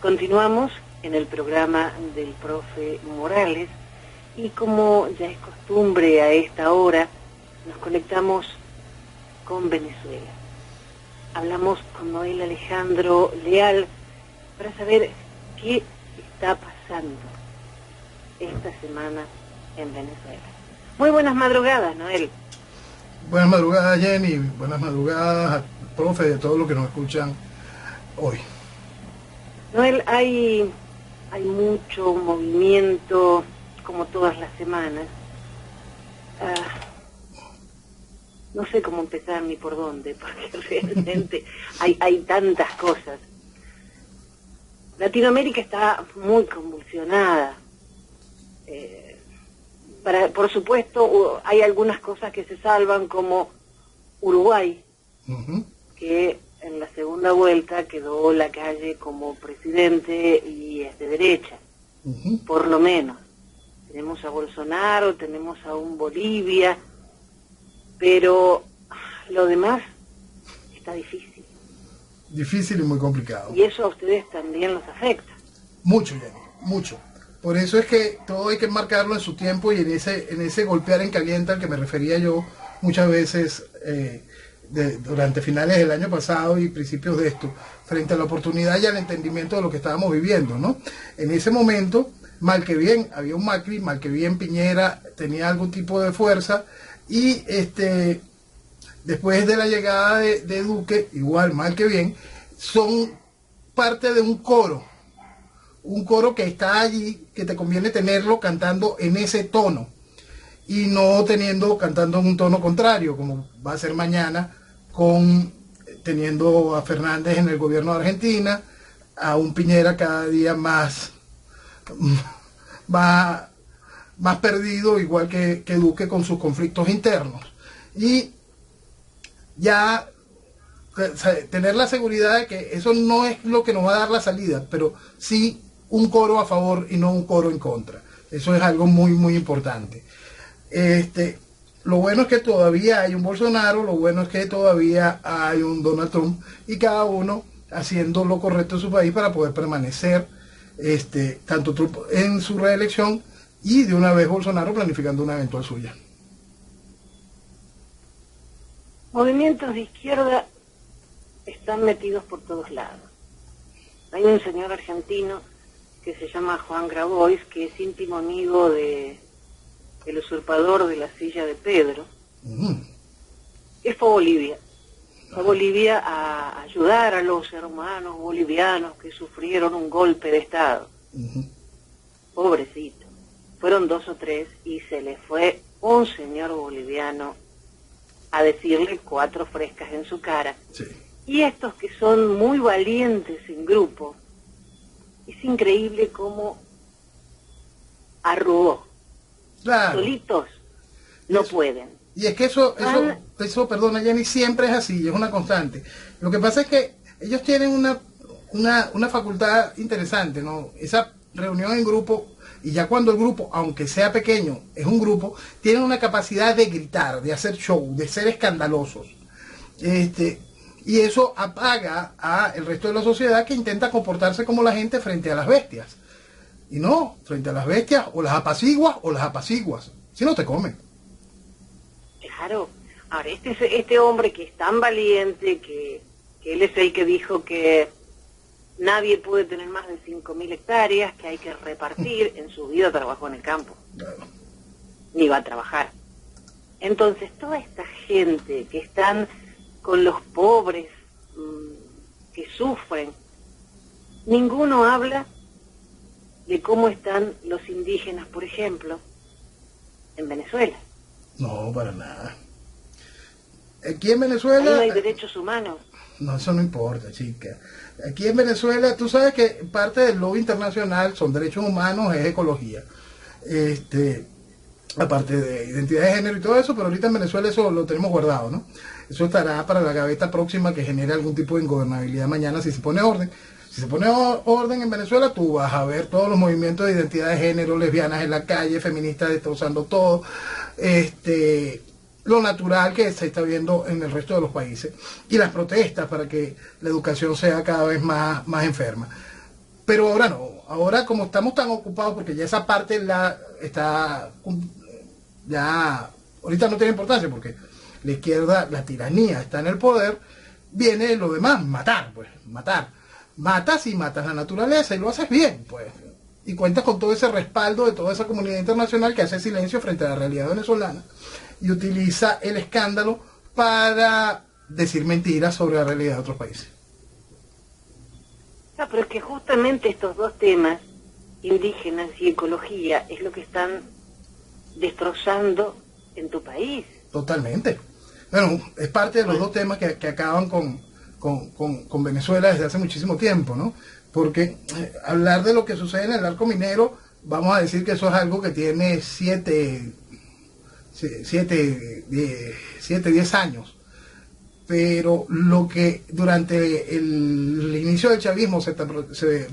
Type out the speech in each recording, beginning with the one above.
Continuamos en el programa del profe Morales y como ya es costumbre a esta hora, nos conectamos con Venezuela. Hablamos con Noel Alejandro Leal para saber qué está pasando esta semana en Venezuela. Muy buenas madrugadas, Noel. Buenas madrugadas, Jenny. Buenas madrugadas, profe, de todos los que nos escuchan hoy. Noel, hay mucho movimiento, como todas las semanas. No sé cómo empezar ni por dónde, porque realmente hay tantas cosas. Latinoamérica está muy convulsionada. Por supuesto, hay algunas cosas que se salvan, como Uruguay, que en la segunda vuelta quedó Lacalle como presidente y es de derecha, por lo menos. Tenemos a Bolsonaro, tenemos a un Bolivia, pero lo demás está difícil. Difícil y muy complicado. Y eso a ustedes también los afecta. Mucho, Jenny, mucho. Por eso es que todo hay que marcarlo en su tiempo y en ese golpear en caliente al que me refería yo muchas veces durante finales del año pasado y principios de esto, frente a la oportunidad y al entendimiento de lo que estábamos viviendo, ¿no? En ese momento, mal que bien, había un Macri, mal que bien Piñera tenía algún tipo de fuerza y después de la llegada de Duque, igual mal que bien, son parte de un coro que está allí, que te conviene tenerlo cantando en ese tono y no cantando en un tono contrario, como va a ser mañana, teniendo a Fernández en el gobierno de Argentina, a un Piñera cada día más perdido, igual que Duque con sus conflictos internos. Y ya tener la seguridad de que eso no es lo que nos va a dar la salida, pero sí un coro a favor y no un coro en contra. Eso es algo muy, muy importante. Lo bueno es que todavía hay un Bolsonaro, lo bueno es que todavía hay un Donald Trump y cada uno haciendo lo correcto en su país para poder permanecer, tanto Trump en su reelección y de una vez Bolsonaro planificando una eventual suya. Movimientos de izquierda están metidos por todos lados. Hay un señor argentino que se llama Juan Grabois, que es íntimo amigo del usurpador de la silla de Pedro, que fue a Bolivia. Fue a Bolivia a ayudar a los hermanos bolivianos que sufrieron un golpe de Estado. Pobrecito. Fueron 2 o 3 y se le fue un señor boliviano a decirle 4 frescas en su cara. Sí. Y estos que son muy valientes en grupo, es increíble cómo arrugó. Claro. Solitos no pueden. Y es que eso, perdona Jenny, siempre es así, es una constante. Lo que pasa es que ellos tienen una facultad interesante, ¿no? Esa reunión en grupo, y ya cuando el grupo, aunque sea pequeño, es un grupo, tienen una capacidad de gritar, de hacer show, de ser escandalosos. Y eso apaga al resto de la sociedad que intenta comportarse como la gente frente a las bestias. Y no, frente a las bestias o las apaciguas, si no te comen. Claro. Ahora, este hombre que es tan valiente, que él es el que dijo que nadie puede tener más de 5.000 hectáreas, que hay que repartir, en su vida trabajó en el campo. Claro. Ni va a trabajar. Entonces, toda esta gente que están con los pobres, que sufren, ninguno habla de cómo están los indígenas, por ejemplo, en Venezuela. No, para nada. Aquí en Venezuela... Ahí no hay derechos humanos. No, eso no importa, chica. Aquí en Venezuela, tú sabes que parte del lobby internacional son derechos humanos, es ecología. Aparte de identidad de género y todo eso, pero ahorita en Venezuela eso lo tenemos guardado, ¿no? Eso estará para la gaveta próxima que genere algún tipo de ingobernabilidad mañana si se pone orden. Si se pone orden en Venezuela, tú vas a ver todos los movimientos de identidad de género, lesbianas en la calle, feministas destrozando todo, lo natural que se está viendo en el resto de los países, y las protestas para que la educación sea cada vez más enferma. Pero ahora no, ahora como estamos tan ocupados, porque ya esa parte la está, ya, ahorita no tiene importancia, porque la izquierda, la tiranía está en el poder, viene lo demás, matar, pues, matar. Matas y matas la naturaleza y lo haces bien, pues. Y cuentas con todo ese respaldo de toda esa comunidad internacional que hace silencio frente a la realidad venezolana y utiliza el escándalo para decir mentiras sobre la realidad de otros países. No, pero es que justamente estos dos temas, indígenas y ecología, es lo que están destrozando en tu país. Totalmente. Bueno, es parte de los dos temas que acaban con Venezuela desde hace muchísimo tiempo, ¿no? Porque hablar de lo que sucede en el arco minero, vamos a decir que eso es algo que tiene 10 años. Pero lo que durante el inicio del chavismo se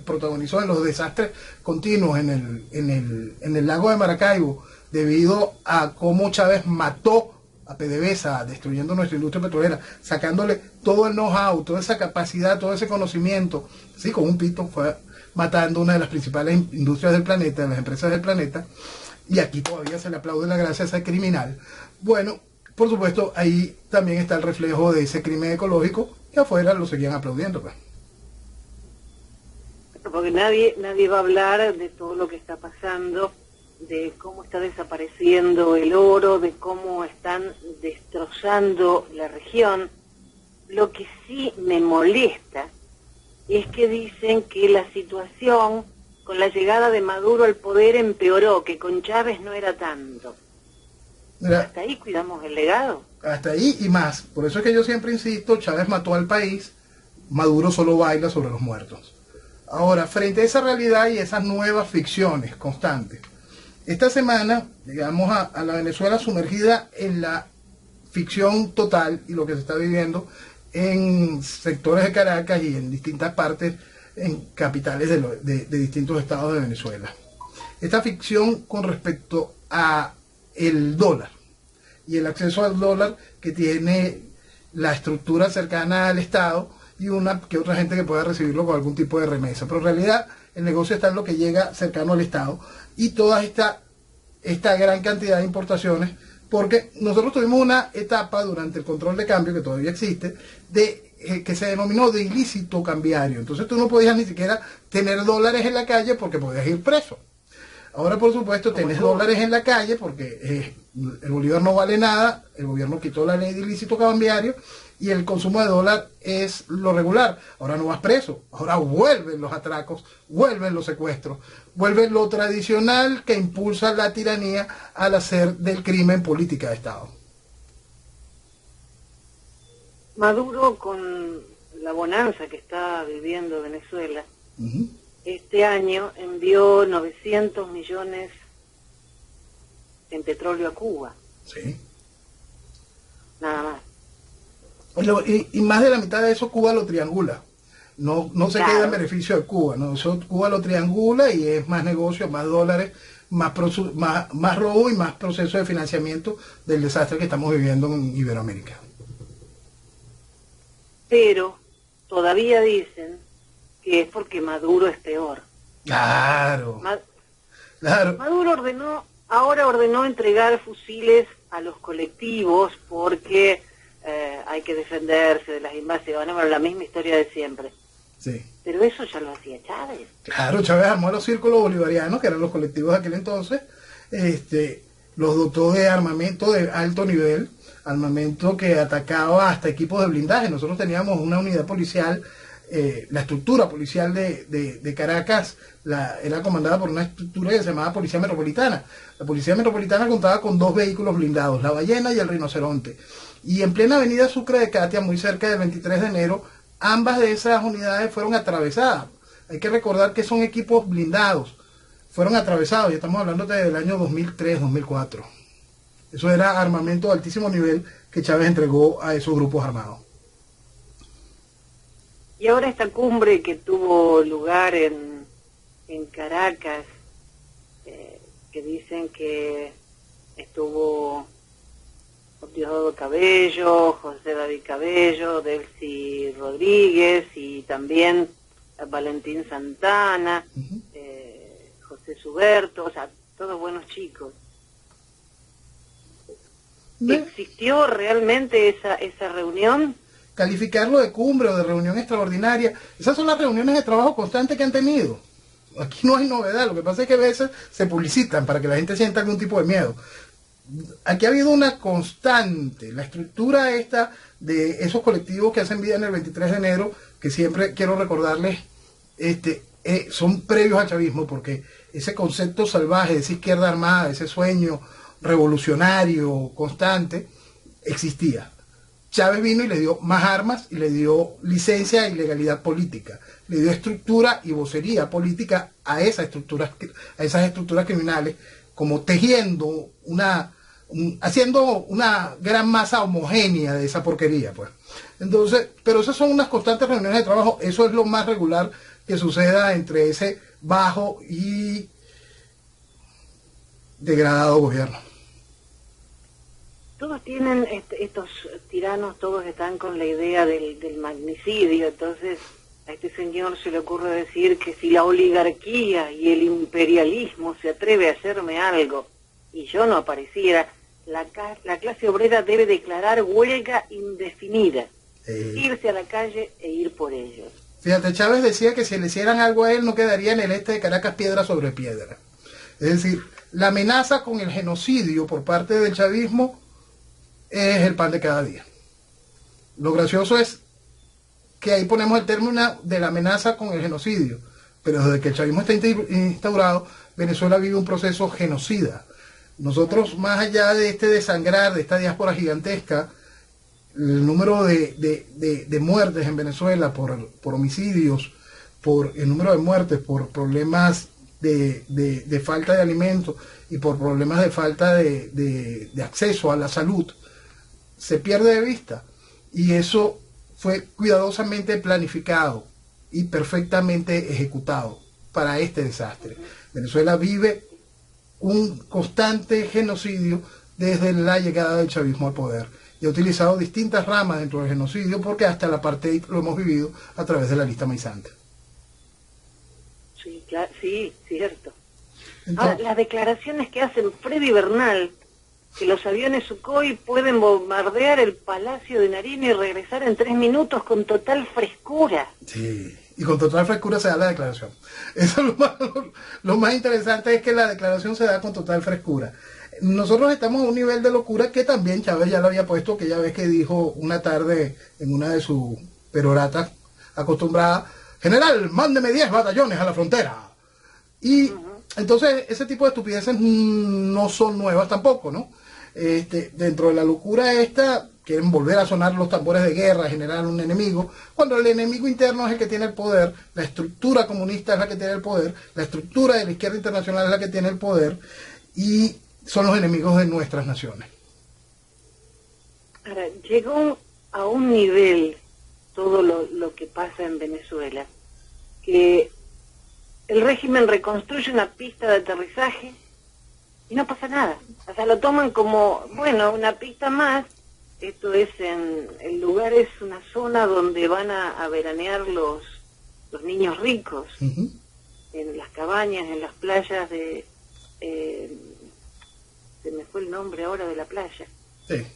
protagonizó en los desastres continuos en el lago de Maracaibo, debido a cómo Chávez mató a PDVSA, destruyendo nuestra industria petrolera, sacándole todo el know-how, toda esa capacidad, todo ese conocimiento, sí, con un pito fue matando una de las principales industrias del planeta, de las empresas del planeta, y aquí todavía se le aplaude la gracia a ese criminal. Bueno, por supuesto, ahí también está el reflejo de ese crimen ecológico, que afuera lo seguían aplaudiendo, pues. Porque nadie va a hablar de todo lo que está pasando, de cómo está desapareciendo el oro, de cómo están destrozando la región. Lo que sí me molesta es que dicen que la situación con la llegada de Maduro al poder empeoró, que con Chávez no era tanto. Mira, hasta ahí cuidamos el legado. Hasta ahí y más. Por eso es que yo siempre insisto, Chávez mató al país, Maduro solo baila sobre los muertos. Ahora, frente a esa realidad y esas nuevas ficciones constantes, esta semana llegamos a la Venezuela sumergida en la ficción total y lo que se está viviendo en sectores de Caracas y en distintas partes, en capitales de distintos estados de Venezuela. Esta ficción con respecto a el dólar y el acceso al dólar que tiene la estructura cercana al Estado y una que otra gente que pueda recibirlo con algún tipo de remesa. Pero en realidad el negocio está en lo que llega cercano al Estado y toda esta gran cantidad de importaciones, porque nosotros tuvimos una etapa durante el control de cambio, que todavía existe, que se denominó de ilícito cambiario. Entonces tú no podías ni siquiera tener dólares en la calle porque podías ir preso. Ahora, por supuesto, tenés dólares en la calle porque el bolívar no vale nada, el gobierno quitó la ley de ilícito cambiario y el consumo de dólar es lo regular. Ahora no vas preso, ahora vuelven los atracos, vuelven los secuestros, vuelve lo tradicional que impulsa la tiranía al hacer del crimen política de Estado. Maduro, con la bonanza que está viviendo Venezuela, este año envió 900 millones en petróleo a Cuba. Sí. Nada más. Y más de la mitad de eso Cuba lo triangula. No se Claro. queda en beneficio de Cuba. ¿No? Eso Cuba lo triangula y es más negocio, más dólares, más robo y más proceso de financiamiento del desastre que estamos viviendo en Iberoamérica. Pero todavía dicen que es porque Maduro es peor. Claro, claro. Maduro ahora ordenó entregar fusiles a los colectivos porque hay que defenderse de las invasiones, bueno, la misma historia de siempre. Sí. Pero eso ya lo hacía Chávez. Claro, Chávez armó los círculos bolivarianos, que eran los colectivos de aquel entonces, los dotó de armamento de alto nivel, armamento que atacaba hasta equipos de blindaje. Nosotros teníamos una unidad policial, la estructura policial de Caracas era comandada por una estructura que se llamaba Policía Metropolitana. La Policía Metropolitana contaba con 2 vehículos blindados, la Ballena y el Rinoceronte. Y en plena avenida Sucre de Catia, muy cerca del 23 de enero, ambas de esas unidades fueron atravesadas. Hay que recordar que son equipos blindados. Fueron atravesados, y estamos hablando del año 2003-2004. Eso era armamento de altísimo nivel que Chávez entregó a esos grupos armados. Y ahora esta cumbre que tuvo lugar en Caracas, que dicen que estuvo Diosdado Cabello, José David Cabello, Delcy Rodríguez y también Valentín Santana, José Suberto, o sea, todos buenos chicos. ¿Existió realmente esa reunión? Calificarlo de cumbre o de reunión extraordinaria, esas son las reuniones de trabajo constante que han tenido. Aquí no hay novedad, lo que pasa es que a veces se publicitan para que la gente sienta algún tipo de miedo. Aquí ha habido una constante, la estructura esta de esos colectivos que hacen vida en el 23 de enero, que siempre quiero recordarles, son previos al chavismo, porque ese concepto salvaje de esa izquierda armada, ese sueño revolucionario constante, existía. Chávez vino y le dio más armas y le dio licencia y legalidad política, le dio estructura y vocería política a esas estructuras criminales, como tejiendo haciendo una gran masa homogénea de esa porquería, pues. Entonces, pero esas son unas constantes reuniones de trabajo, eso es lo más regular que suceda entre ese bajo y degradado gobierno. Todos tienen, estos tiranos, todos están con la idea del magnicidio, entonces a este señor se le ocurre decir que si la oligarquía y el imperialismo se atreve a hacerme algo y yo no apareciera, la clase obrera debe declarar huelga indefinida, irse a la calle e ir por ellos. Fíjate, Chávez decía que si le hicieran algo a él no quedaría en el este de Caracas piedra sobre piedra. Es decir, la amenaza con el genocidio por parte del chavismo es el pan de cada día. Lo gracioso es que ahí ponemos el término de la amenaza con el genocidio, pero desde que el chavismo está instaurado, Venezuela vive un proceso genocida. Nosotros, más allá de desangrar, de esta diáspora gigantesca, el número de muertes en Venezuela por homicidios, por el número de muertes por problemas de falta de alimentos y por problemas de falta de acceso a la salud, se pierde de vista. Y eso fue cuidadosamente planificado y perfectamente ejecutado para este desastre. Venezuela vive un constante genocidio desde la llegada del chavismo al poder. Y ha utilizado distintas ramas dentro del genocidio, porque hasta el apartheid lo hemos vivido a través de la lista Maizante. Sí, claro, sí, cierto. Entonces, las declaraciones que hacen Freddy Bernal, que los aviones Sukhoi pueden bombardear el Palacio de Nariño y regresar en 3 minutos con total frescura. Sí, y con total frescura se da la declaración. Eso es lo más interesante, es que la declaración se da con total frescura. Nosotros estamos a un nivel de locura que también Chávez ya lo había puesto, que ya ves que dijo una tarde en una de sus peroratas acostumbradas: general, mándeme 10 batallones a la frontera. Y entonces ese tipo de estupideces no son nuevas tampoco, ¿no? Dentro de la locura esta, quieren volver a sonar los tambores de guerra, generar un enemigo, cuando el enemigo interno es el que tiene el poder, la estructura comunista es la que tiene el poder, la estructura de la izquierda internacional es la que tiene el poder, y son los enemigos de nuestras naciones. Ahora, llegó a un nivel todo lo que pasa en Venezuela, que el régimen reconstruye una pista de aterrizaje y no pasa nada. O sea, lo toman como, bueno, una pista más. Esto es el lugar es una zona donde van a veranear los niños ricos, en las cabañas, en las playas de... se me fue el nombre ahora de la playa. Sí.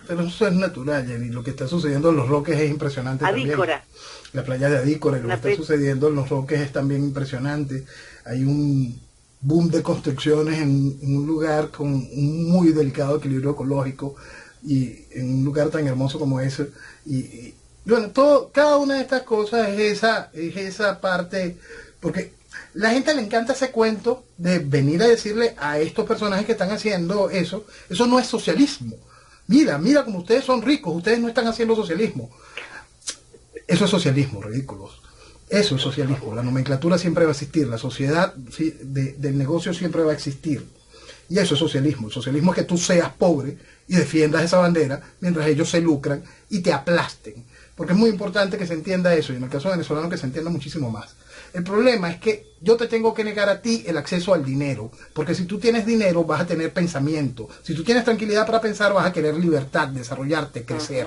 Pero eso es natural, Jenny. Lo que está sucediendo en Los Roques es impresionante. Adícora. También. La playa de Adícora, lo que está sucediendo en Los Roques es también impresionante. Hay un boom de construcciones en un lugar con un muy delicado equilibrio ecológico y en un lugar tan hermoso como ese. Y bueno, cada una de estas cosas es esa parte, porque la gente le encanta ese cuento de venir a decirle a estos personajes que están haciendo eso no es socialismo. Mira como ustedes son ricos, ustedes no están haciendo socialismo. Eso es socialismo, ridículos. Eso es socialismo. La nomenclatura siempre va a existir, la sociedad del negocio siempre va a existir. Y eso es socialismo. El socialismo es que tú seas pobre y defiendas esa bandera mientras ellos se lucran y te aplasten. Porque es muy importante que se entienda eso, y en el caso venezolano que se entienda muchísimo más. El problema es que yo te tengo que negar a ti el acceso al dinero, porque si tú tienes dinero vas a tener pensamiento, si tú tienes tranquilidad para pensar vas a querer libertad, desarrollarte, crecer.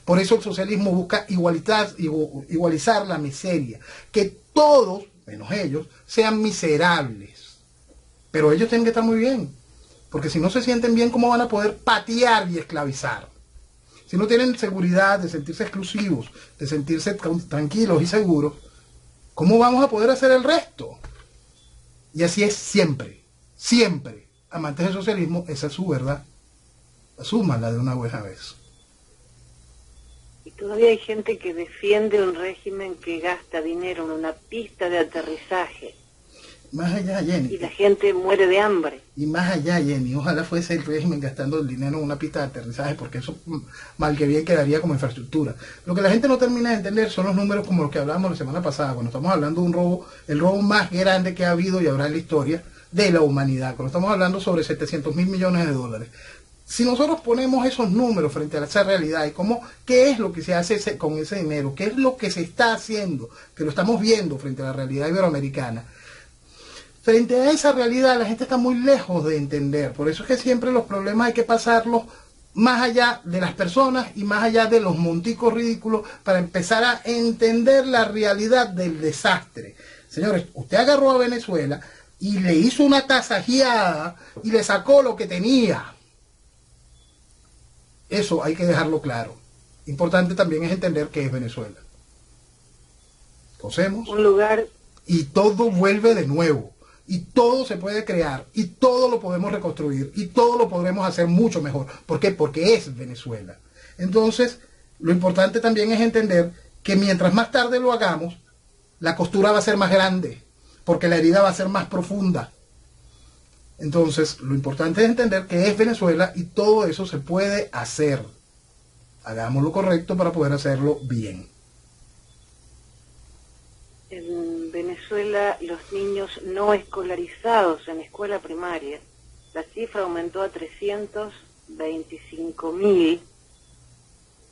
Por eso el socialismo busca igualizar la miseria, que todos, menos ellos, sean miserables. Pero ellos tienen que estar muy bien, porque si no se sienten bien, ¿cómo van a poder patear y esclavizar? Si no tienen seguridad de sentirse exclusivos, de sentirse tranquilos y seguros, ¿cómo vamos a poder hacer el resto? Y así es siempre, siempre. Amantes del socialismo, esa es su verdad. Asúmanla de una buena vez. Y todavía hay gente que defiende un régimen que gasta dinero en una pista de aterrizaje. Más allá, Jenny. Y la gente muere de hambre. Y más allá, Jenny, ojalá fuese el régimen gastando el dinero en una pista de aterrizaje, porque eso mal que bien quedaría como infraestructura. Lo que la gente no termina de entender son los números como los que hablábamos la semana pasada, cuando estamos hablando de un robo, el robo más grande que ha habido y habrá en la historia de la humanidad, cuando estamos hablando sobre 700.000 millones de dólares. Si nosotros ponemos esos números frente a esa realidad y qué es lo que se hace con ese dinero, qué es lo que se está haciendo, que lo estamos viendo frente a la realidad iberoamericana, frente a esa realidad la gente está muy lejos de entender. Por eso es que siempre los problemas hay que pasarlos más allá de las personas y más allá de los monticos ridículos para empezar a entender la realidad del desastre. Señores, usted agarró a Venezuela y le hizo una tasajeada y le sacó lo que tenía. Eso hay que dejarlo claro. Importante también es entender qué es Venezuela. Cosemos. Un lugar. Y todo vuelve de nuevo. Y todo se puede crear. Y todo lo podemos reconstruir. Y todo lo podremos hacer mucho mejor. ¿Por qué? Porque es Venezuela. Entonces, lo importante también es entender que mientras más tarde lo hagamos, la costura va a ser más grande. Porque la herida va a ser más profunda. Entonces, lo importante es entender que es Venezuela y todo eso se puede hacer. Hagamos lo correcto para poder hacerlo bien. En Venezuela, los niños no escolarizados en escuela primaria, la cifra aumentó a 325.000,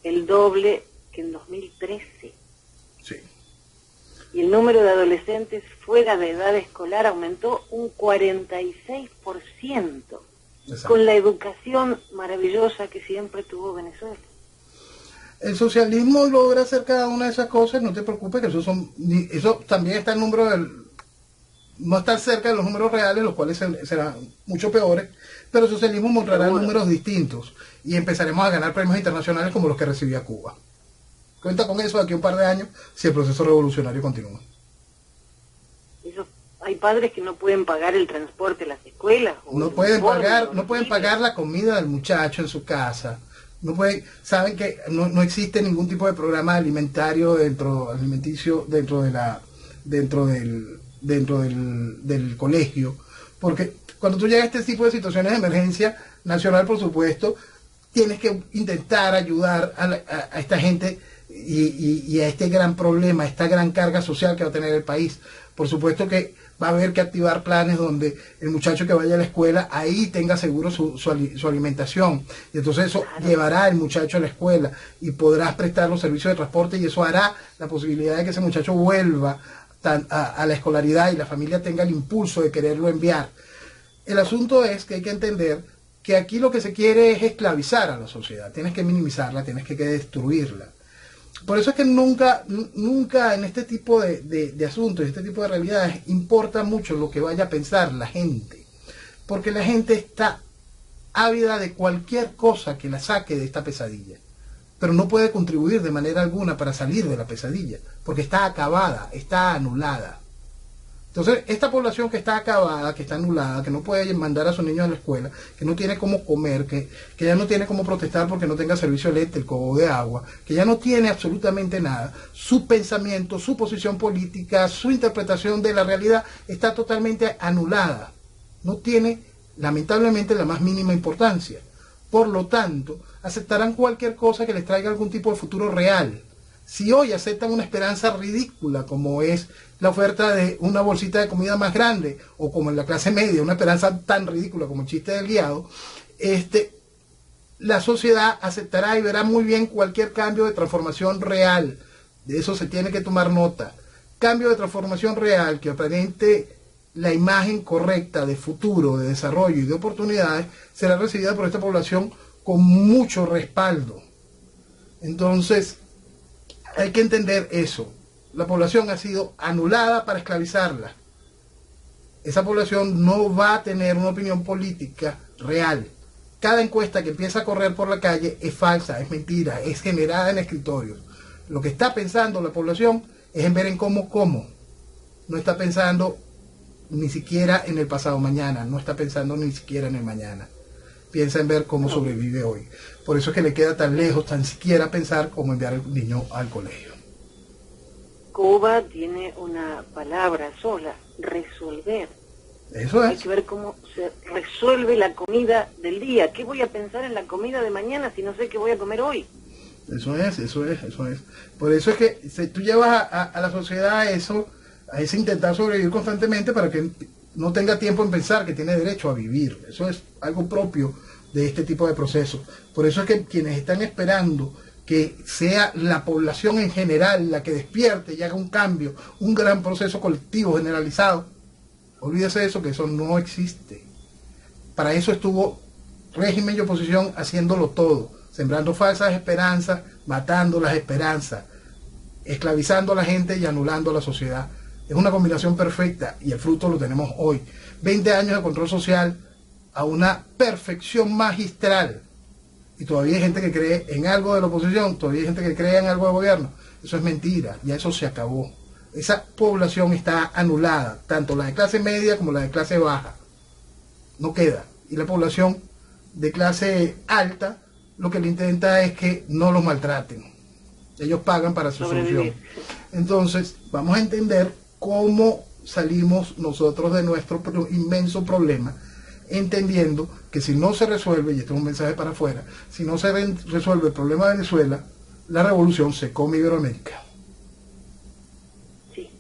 el doble que en 2013. Sí. Y el número de adolescentes fuera de edad escolar aumentó un 46%, exacto, con la educación maravillosa que siempre tuvo Venezuela. El socialismo logra hacer cada una de esas cosas, no te preocupes, que eso también está el número no está cerca de los números reales, los cuales serán mucho peores, pero el socialismo mostrará números distintos y empezaremos a ganar premios internacionales como los que recibía Cuba. Cuenta con eso de aquí a un par de años si el proceso revolucionario continúa. Hay padres que no pueden pagar el transporte a las escuelas. No pueden pagar la comida del muchacho en su casa. Saben que no existe ningún tipo de programa alimenticio dentro del colegio, porque cuando tú llegas a este tipo de situaciones de emergencia nacional, por supuesto, tienes que intentar ayudar a esta gente y a este gran problema, a esta gran carga social que va a tener el país. Por supuesto que va a haber que activar planes donde el muchacho que vaya a la escuela ahí tenga seguro su alimentación, y entonces eso llevará al muchacho a la escuela y podrás prestar los servicios de transporte, y eso hará la posibilidad de que ese muchacho vuelva a la escolaridad y la familia tenga el impulso de quererlo enviar. El asunto es que hay que entender que aquí lo que se quiere es esclavizar a la sociedad. Tienes que minimizarla, tienes que destruirla. Por eso es que nunca en este tipo de asuntos, en este tipo de realidades, importa mucho lo que vaya a pensar la gente. Porque la gente está ávida de cualquier cosa que la saque de esta pesadilla. Pero no puede contribuir de manera alguna para salir de la pesadilla, porque está acabada, está anulada. Entonces, esta población que está acabada, que está anulada, que no puede mandar a sus niños a la escuela, que no tiene cómo comer, que ya no tiene cómo protestar porque no tenga servicio eléctrico o de agua, que ya no tiene absolutamente nada, su pensamiento, su posición política, su interpretación de la realidad está totalmente anulada. No tiene, lamentablemente, la más mínima importancia. Por lo tanto, aceptarán cualquier cosa que les traiga algún tipo de futuro real. Si hoy aceptan una esperanza ridícula como es la oferta de una bolsita de comida más grande, o como en la clase media, una esperanza tan ridícula como el chiste del guiado, la sociedad aceptará y verá muy bien cualquier cambio de transformación real. De eso se tiene que tomar nota. Cambio de transformación real que aparente la imagen correcta de futuro, de desarrollo y de oportunidades será recibida por esta población con mucho respaldo. Entonces, hay que entender eso. La población ha sido anulada para esclavizarla. Esa población no va a tener una opinión política real. Cada encuesta que empieza a correr por la calle es falsa, es mentira, es generada en escritorios. Lo que está pensando la población es en ver en cómo. No está pensando ni siquiera en el pasado mañana, no está pensando ni siquiera en el mañana. Piensa en ver cómo sobrevive hoy. Por eso es que le queda tan lejos, tan siquiera pensar cómo enviar al niño al colegio. Cuba tiene una palabra sola, resolver. Eso es. Hay que ver cómo se resuelve la comida del día. ¿Qué voy a pensar en la comida de mañana si no sé qué voy a comer hoy? Eso es. Por eso es que si tú llevas a la sociedad a ese intentar sobrevivir constantemente para que no tenga tiempo en pensar que tiene derecho a vivir. Eso es algo propio de este tipo de procesos. Por eso es que quienes están esperando que sea la población en general la que despierte y haga un cambio, un gran proceso colectivo generalizado, olvídese de eso, que eso no existe. Para eso estuvo régimen y oposición haciéndolo todo, sembrando falsas esperanzas, matando las esperanzas, esclavizando a la gente y anulando a la sociedad. Es una combinación perfecta y el fruto lo tenemos hoy. 20 años de control social a una perfección magistral. Y todavía hay gente que cree en algo de la oposición, todavía hay gente que cree en algo del gobierno. Eso es mentira, ya eso se acabó. Esa población está anulada, tanto la de clase media como la de clase baja. No queda. Y la población de clase alta lo que le intenta es que no los maltraten. Ellos pagan para su solución. Entonces, vamos a entender cómo salimos nosotros de nuestro inmenso problema, entendiendo que si no se resuelve, y este es un mensaje para afuera, si no se resuelve el problema de Venezuela, la revolución se come Iberoamérica. Sí.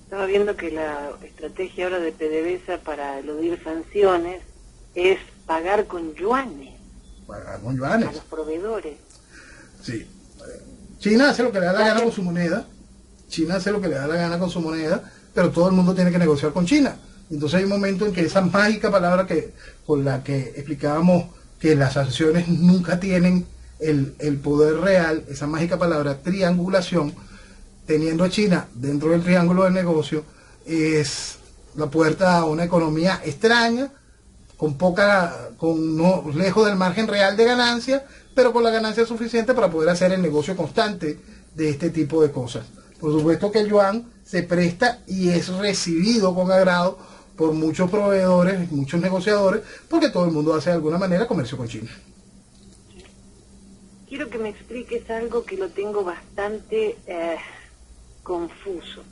Estaba viendo que la estrategia ahora de PDVSA para eludir sanciones es pagar con yuanes. Pagar con yuanes. A los proveedores. Sí. China hace lo que le da la gana con su moneda. China hace lo que le da la gana con su moneda, pero todo el mundo tiene que negociar con China. Entonces hay un momento en que esa mágica palabra con la que explicábamos que las sanciones nunca tienen el poder real, esa mágica palabra triangulación, teniendo a China dentro del triángulo del negocio, es la puerta a una economía extraña, lejos del margen real de ganancia, pero con la ganancia suficiente para poder hacer el negocio constante de este tipo de cosas. Por supuesto que el yuan se presta y es recibido con agrado por muchos proveedores, muchos negociadores, porque todo el mundo hace de alguna manera comercio con China. Quiero que me expliques algo que lo tengo bastante confuso.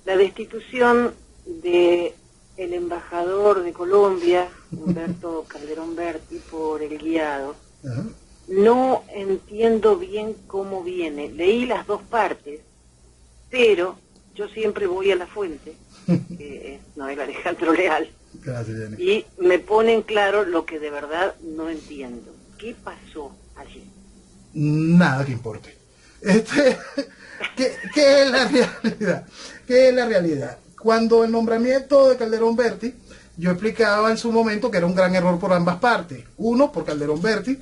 La destitución de el embajador de Colombia, Humberto Calderón Berti, por el guiado. Ajá. No entiendo bien cómo viene. Leí las dos partes, pero yo siempre voy a la fuente, que es Noel Alejandro Leal. Gracias, Jenny. Y me ponen claro lo que de verdad no entiendo. ¿Qué pasó allí? Nada que importe. ¿Qué es la realidad? ¿Qué es la realidad? Cuando el nombramiento de Calderón Berti, yo explicaba en su momento que era un gran error por ambas partes. Uno, por Calderón Berti,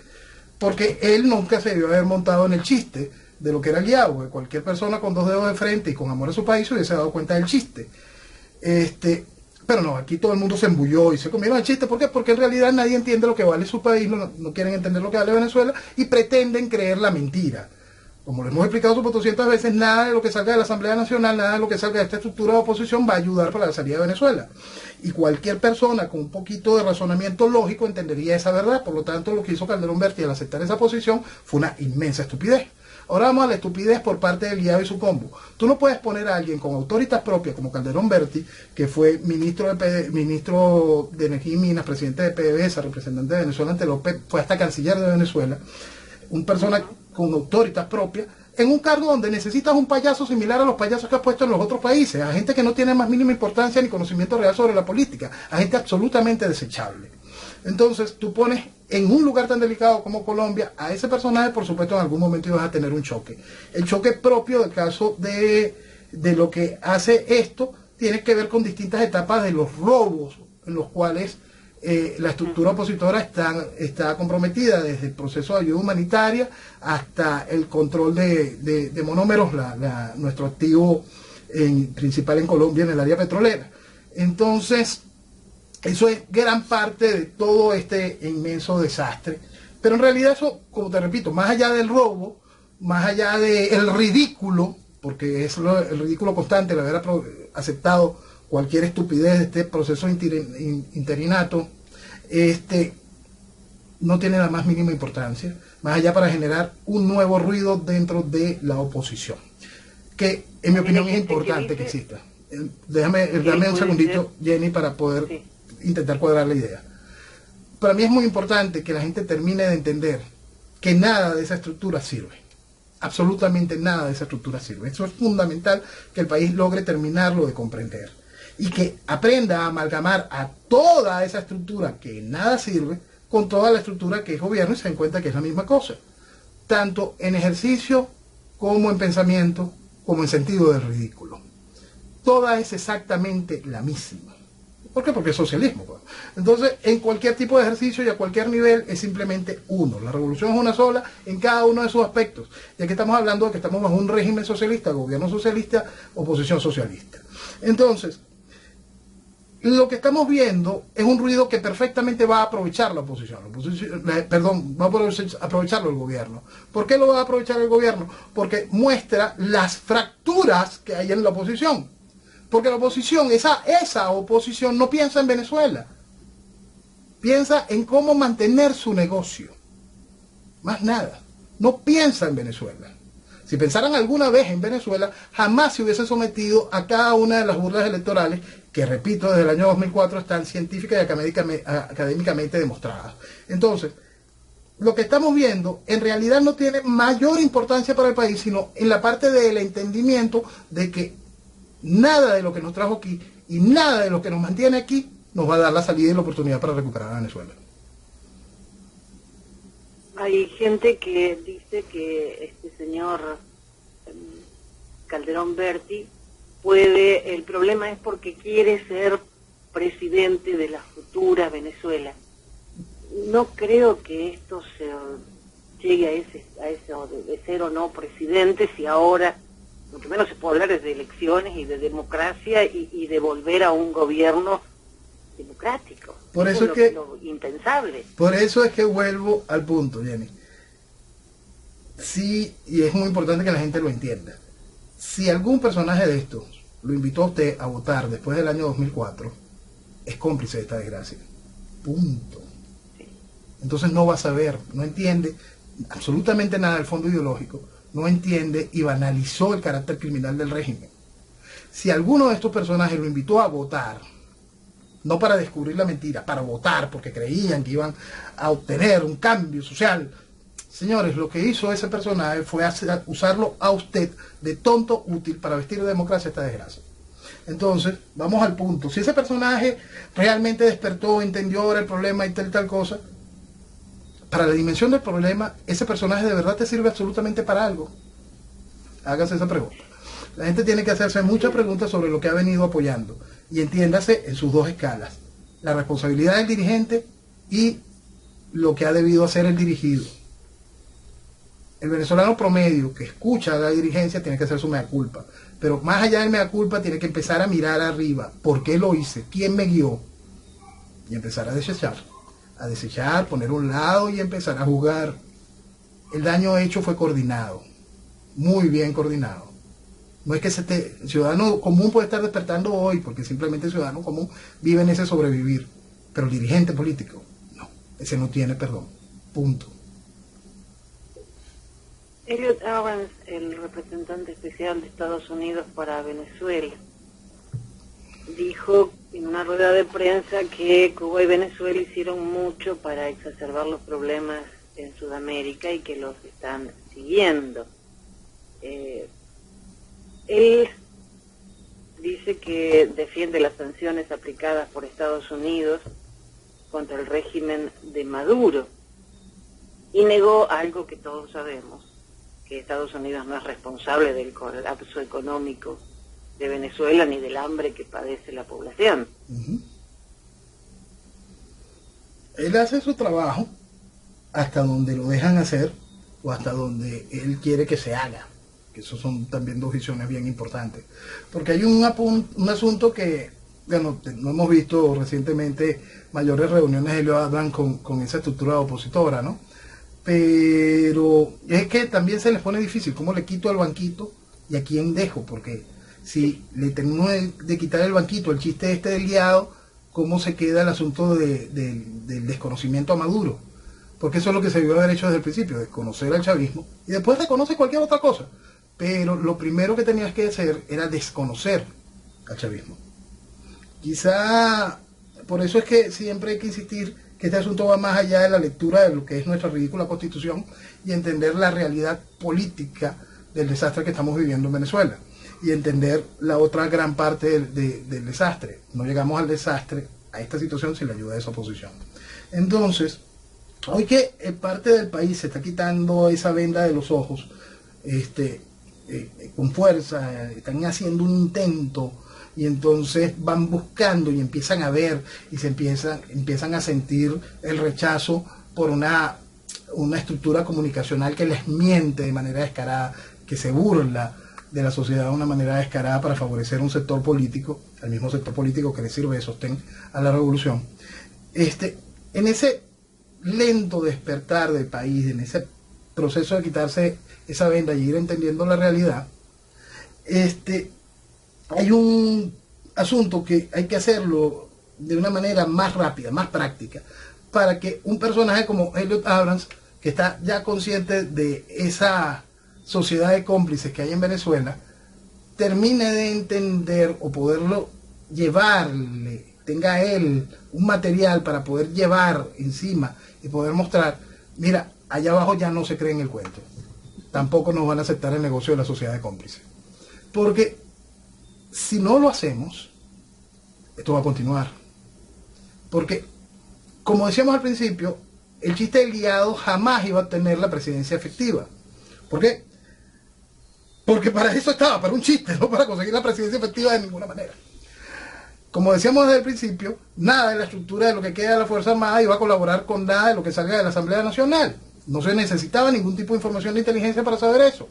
porque él nunca se debió haber montado en el chiste de lo que era el guiado, que cualquier persona con dos dedos de frente y con amor a su país se hubiese dado cuenta del chiste. Pero no, aquí todo el mundo se embulló y se comieron el chiste. ¿Por qué? Porque en realidad nadie entiende lo que vale su país, no quieren entender lo que vale Venezuela y pretenden creer la mentira. Como lo hemos explicado 200 veces, nada de lo que salga de la Asamblea Nacional, nada de lo que salga de esta estructura de oposición va a ayudar para la salida de Venezuela. Y cualquier persona con un poquito de razonamiento lógico entendería esa verdad. Por lo tanto, lo que hizo Calderón Berti al aceptar esa posición fue una inmensa estupidez. Ahora vamos a la estupidez por parte del guiado y su combo. Tú no puedes poner a alguien con autoritas propias como Calderón Berti, que fue ministro de Energía y Minas, presidente de PDVSA, representante de Venezuela ante la OPEP, fue hasta canciller de Venezuela, una persona con autoritas propias, en un cargo donde necesitas un payaso similar a los payasos que has puesto en los otros países, a gente que no tiene más mínima importancia ni conocimiento real sobre la política, a gente absolutamente desechable. Entonces tú pones en un lugar tan delicado como Colombia a ese personaje, por supuesto en algún momento ibas a tener un choque. El choque propio del caso de lo que hace esto tiene que ver con distintas etapas de los robos en los cuales la estructura opositora está comprometida desde el proceso de ayuda humanitaria hasta el control de monómeros, nuestro activo principal en Colombia en el área petrolera. Entonces, eso es gran parte de todo este inmenso desastre. Pero en realidad eso, como te repito, más allá del robo, más allá del ridículo, porque es el ridículo constante el haber aceptado cualquier estupidez de este proceso interinato, no tiene la más mínima importancia, más allá para generar un nuevo ruido dentro de la oposición, que en mi opinión es importante que exista. Dame un segundito, Jenny, para poder intentar cuadrar la idea. Para mí es muy importante que la gente termine de entender que nada de esa estructura sirve. Absolutamente nada de esa estructura sirve. Eso es fundamental que el país logre terminarlo de comprender. Y que aprenda a amalgamar a toda esa estructura que nada sirve con toda la estructura que es gobierno y se den cuenta que es la misma cosa. Tanto en ejercicio como en pensamiento, como en sentido del ridículo. Toda es exactamente la misma. ¿Por qué? Porque es socialismo. Pues. Entonces, en cualquier tipo de ejercicio y a cualquier nivel es simplemente uno. La revolución es una sola en cada uno de sus aspectos. Y aquí estamos hablando de que estamos bajo un régimen socialista, gobierno socialista, oposición socialista. Entonces, lo que estamos viendo es un ruido que perfectamente va a aprovechar la oposición. Va a aprovecharlo el gobierno. ¿Por qué lo va a aprovechar el gobierno? Porque muestra las fracturas que hay en la oposición. Porque la oposición, esa oposición no piensa en Venezuela. Piensa en cómo mantener su negocio. Más nada. No piensa en Venezuela. Si pensaran alguna vez en Venezuela, jamás se hubiese sometido a cada una de las burlas electorales que, repito, desde el año 2004 están científica y académicamente demostradas. Entonces, lo que estamos viendo en realidad no tiene mayor importancia para el país, sino en la parte del entendimiento de que nada de lo que nos trajo aquí y nada de lo que nos mantiene aquí nos va a dar la salida y la oportunidad para recuperar a Venezuela. Hay gente que dice que este señor Calderón Berti el problema es porque quiere ser presidente de la futura Venezuela. No creo que esto llegue a eso de ser o no presidente, si ahora mucho menos se puede hablar de elecciones y de democracia y de volver a un gobierno democrático. Por eso es que lo impensable. Por eso es que vuelvo al punto, Jenny. Sí, y es muy importante que la gente lo entienda. Si algún personaje de estos lo invitó a usted a votar después del año 2004, es cómplice de esta desgracia. Punto. Sí. Entonces no va a saber, no entiende absolutamente nada del fondo ideológico, no entiende y banalizó el carácter criminal del régimen. Si alguno de estos personajes lo invitó a votar, no para descubrir la mentira, para votar porque creían que iban a obtener un cambio social, señores, lo que hizo ese personaje fue usarlo a usted de tonto útil para vestir de democracia esta desgracia. Entonces, vamos al punto. Si ese personaje realmente despertó, entendió ahora el problema y tal cosa, para la dimensión del problema, ese personaje de verdad te sirve absolutamente para algo. Hágase esa pregunta. La gente tiene que hacerse muchas preguntas sobre lo que ha venido apoyando. Y entiéndase en sus dos escalas. La responsabilidad del dirigente y lo que ha debido hacer el dirigido. El venezolano promedio que escucha a la dirigencia tiene que hacer su mea culpa. Pero más allá del mea culpa tiene que empezar a mirar arriba. ¿Por qué lo hice? ¿Quién me guió? Y empezar a desechar. A desechar, poner a un lado y empezar a jugar. El daño hecho fue coordinado. Muy bien coordinado. No es que el ciudadano común puede estar despertando hoy, porque simplemente el ciudadano común vive en ese sobrevivir. Pero el dirigente político, no. Ese no tiene perdón. Punto. Elliot Evans, el representante especial de Estados Unidos para Venezuela, dijo en una rueda de prensa que Cuba y Venezuela hicieron mucho para exacerbar los problemas en Sudamérica y que los están siguiendo. Él dice que defiende las sanciones aplicadas por Estados Unidos contra el régimen de Maduro y negó algo que todos sabemos, que Estados Unidos no es responsable del colapso económico de Venezuela ni del hambre que padece la población. Él hace su trabajo hasta donde lo dejan hacer o hasta donde él quiere que se haga. Que esos son también dos visiones bien importantes. Porque hay un asunto que, bueno, no hemos visto recientemente mayores reuniones de Leo Advan con esa estructura opositora, ¿no? Pero es que también se les pone difícil, ¿cómo le quito el banquito y a quién dejo? Porque si le tengo de quitar el banquito, el chiste este del guiado, ¿cómo se queda el asunto del desconocimiento a Maduro? Porque eso es lo que se debió haber hecho desde el principio, desconocer al chavismo, y después reconoce cualquier otra cosa. Pero lo primero que tenías que hacer era desconocer al chavismo. Quizá por eso es que siempre hay que insistir que este asunto va más allá de la lectura de lo que es nuestra ridícula constitución y entender la realidad política del desastre que estamos viviendo en Venezuela y entender la otra gran parte del desastre. No llegamos al desastre, a esta situación, sin la ayuda de esa oposición. Entonces, hoy que parte del país se está quitando esa venda de los ojos, con fuerza, están haciendo un intento y entonces van buscando y empiezan a ver y empiezan a sentir el rechazo por una estructura comunicacional que les miente de manera descarada, que se burla de la sociedad de una manera descarada para favorecer un sector político, al mismo sector político que le sirve de sostén a la revolución. En ese lento despertar del país, en ese proceso de quitarse esa venda y ir entendiendo la realidad, hay un asunto que hay que hacerlo de una manera más rápida, más práctica, para que un personaje como Elliot Abrams, que está ya consciente de esa sociedad de cómplices que hay en Venezuela, termine de entender o poderlo llevarle, tenga él un material para poder llevar encima y poder mostrar, mira, allá abajo ya no se cree en el cuento. Tampoco nos van a aceptar el negocio de la sociedad de cómplices. Porque si no lo hacemos, esto va a continuar. Porque, como decíamos al principio, el chiste del guiado jamás iba a tener la presidencia efectiva. ¿Por qué? Porque para eso estaba, para un chiste, no para conseguir la presidencia efectiva de ninguna manera. Como decíamos desde el principio, nada de la estructura de lo que queda de la Fuerza Armada iba a colaborar con nada de lo que salga de la Asamblea Nacional. No se necesitaba ningún tipo de información de inteligencia para saber eso.